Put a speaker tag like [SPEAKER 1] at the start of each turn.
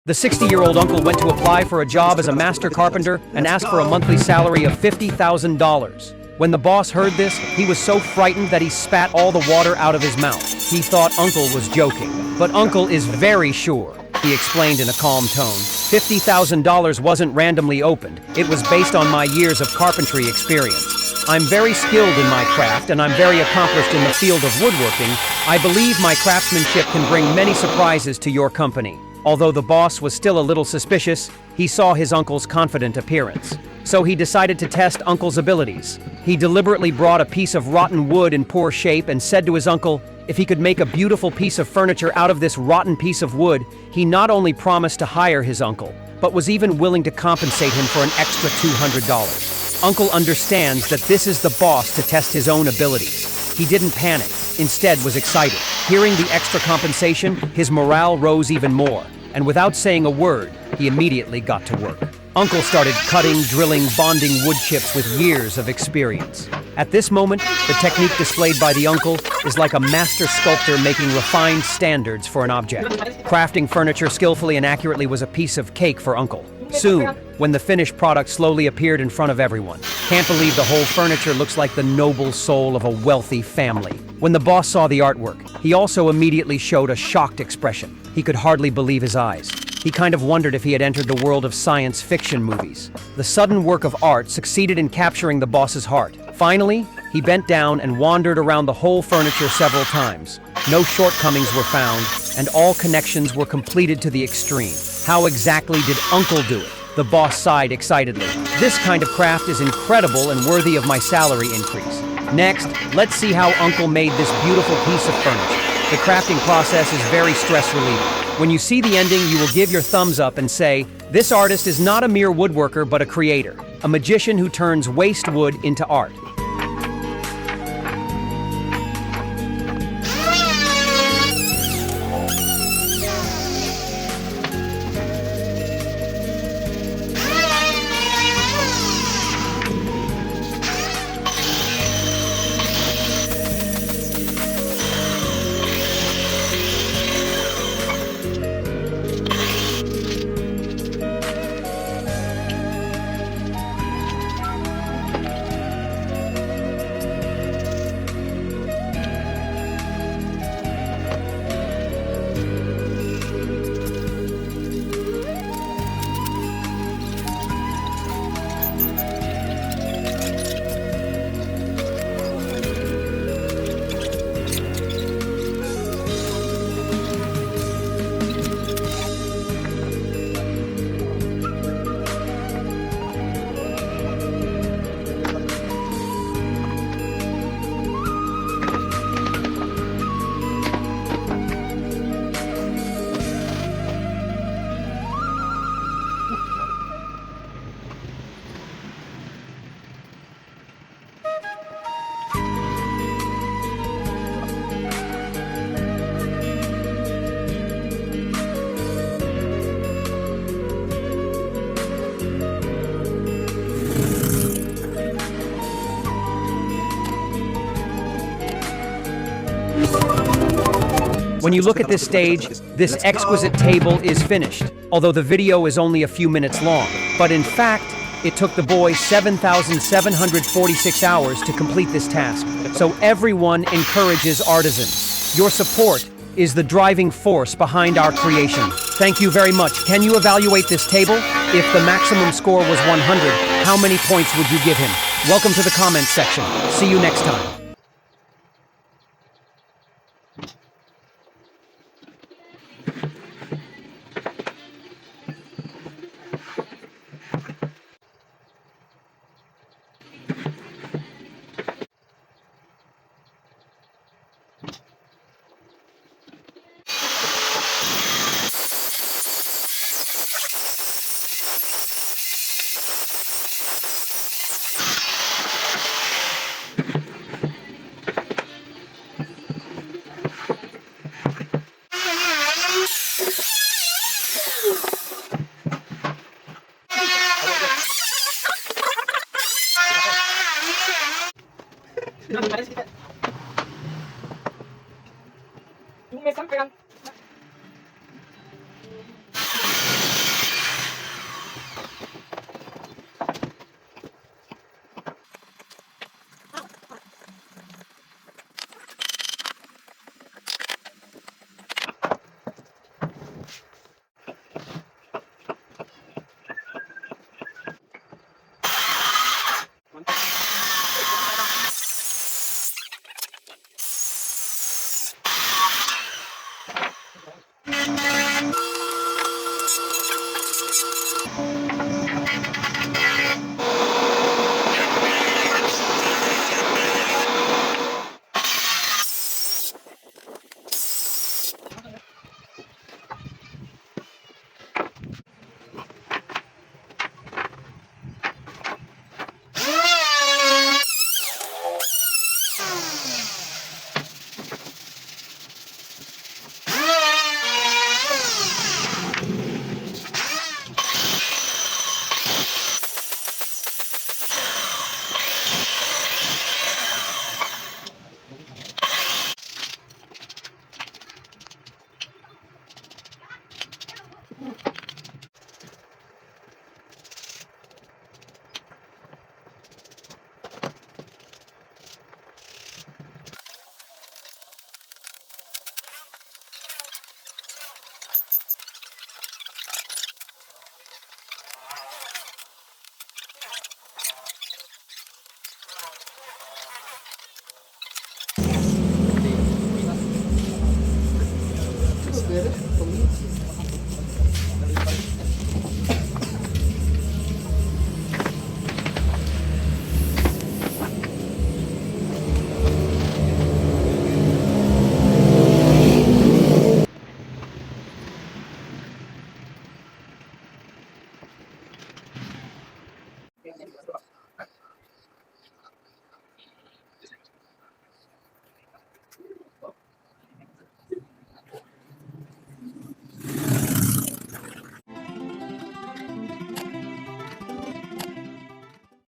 [SPEAKER 1] The 60-year-old uncle went to apply for a job as a master carpenter and asked for a monthly salary of $50,000. When the boss heard this, he was so frightened that he spat all the water out of his mouth. He thought Uncle was joking. But Uncle is very sure, he explained in a calm tone. $50,000 wasn't randomly opened. It was based on my years of carpentry experience. I'm very skilled in my craft and I'm very accomplished in the field of woodworking. I believe my craftsmanship can bring many surprises to your company. Although the boss was still a little suspicious, he saw his uncle's confident appearance. So he decided to test Uncle's abilities. He deliberately brought a piece of rotten wood in poor shape and said to his uncle, if he could make a beautiful piece of furniture out of this rotten piece of wood, he not only promised to hire his uncle, but was even willing to compensate him for an extra $200. Uncle understands that this is the boss to test his own abilities. He didn't panic, instead was excited. Hearing the extra compensation, his morale rose even more, and without saying a word, he immediately got to work. Uncle started cutting, drilling, bonding wood chips with years of experience. At this moment, the technique displayed by the uncle is like a master sculptor making refined standards for an object. Crafting furniture skillfully and accurately was a piece of cake for Uncle. Soon, when the finished product slowly appeared in front of everyone, can't believe the whole furniture looks like the noble soul of a wealthy family. When the boss saw the artwork, he also immediately showed a shocked expression. He could hardly believe his eyes. He kind of wondered if he had entered the world of science fiction movies. The sudden work of art succeeded in capturing the boss's heart. Finally, he bent down and wandered around the whole furniture several times. No shortcomings were found, and all connections were completed to the extreme. How exactly did Uncle do it? The boss sighed excitedly. This kind of craft is incredible and worthy of my salary increase. Next, let's see how Uncle made this beautiful piece of furniture. The crafting process is very stress-relieving. When you see the ending, you will give your thumbs up and say, this artist is not a mere woodworker but a creator, a magician who turns waste wood into art. When you look at this stage, this exquisite table is finished, although the video is only a few minutes long. But in fact, it took the boy 7,746 hours to complete this task. So everyone encourages artisans. Your support is the driving force behind our creation. Thank you very much. Can you evaluate this table? If the maximum score was 100, how many points would you give him? Welcome to the comments section. See you next time.